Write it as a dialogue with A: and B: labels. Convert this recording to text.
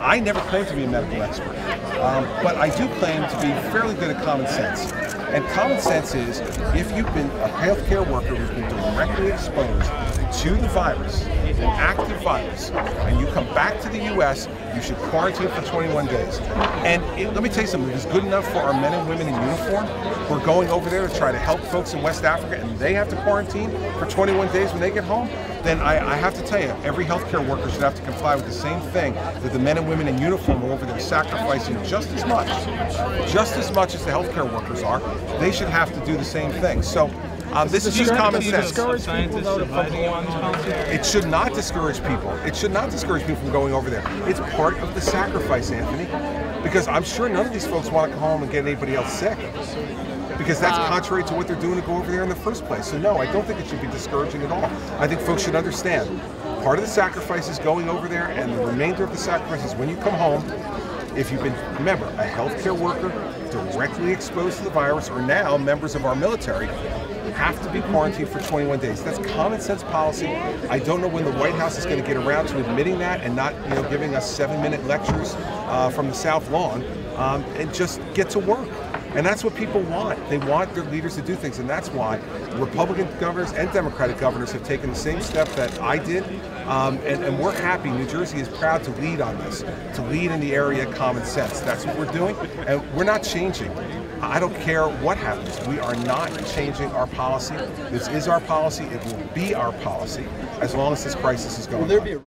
A: I never claim to be a medical expert, but I do claim to be fairly good at common sense. And common sense is, if you've been a healthcare worker who's been directly exposed to the virus, an active virus, and you come back to the U.S., you should quarantine for 21 days. And let me tell you something, it's good enough for our men and women in uniform who are going over there to try to help folks in West Africa, and they have to quarantine for 21 days when they get home. Then I have to tell you, every healthcare worker should have to comply with the same thing that the men and women in uniform are over there sacrificing just as much as the healthcare workers are. They should have to do the same thing. So this is just common sense. It should not discourage people. It should not discourage people from going over there. It's part of the sacrifice, Anthony, because I'm sure none of these folks want to come home and get anybody else sick, because that's contrary to what they're doing to go over there in the first place. So no, I don't think it should be discouraging at all. I think folks should understand part of the sacrifice is going over there, and the remainder of the sacrifice is when you come home, if you've been, remember, a healthcare worker directly exposed to the virus, or now members of our military, have to be quarantined for 21 days. That's common sense policy. I don't know when the White House is going to get around to admitting that and not, giving us 7-minute lectures from the South Lawn, and just get to work. And that's what people want. They want their leaders to do things, and that's why Republican governors and Democratic governors have taken the same step that I did, and we're happy. New Jersey is proud to lead on this, to lead in the area of common sense. That's what we're doing, and we're not changing. I don't care what happens. We are not changing our policy. This is our policy. It will be our policy as long as this crisis is going on.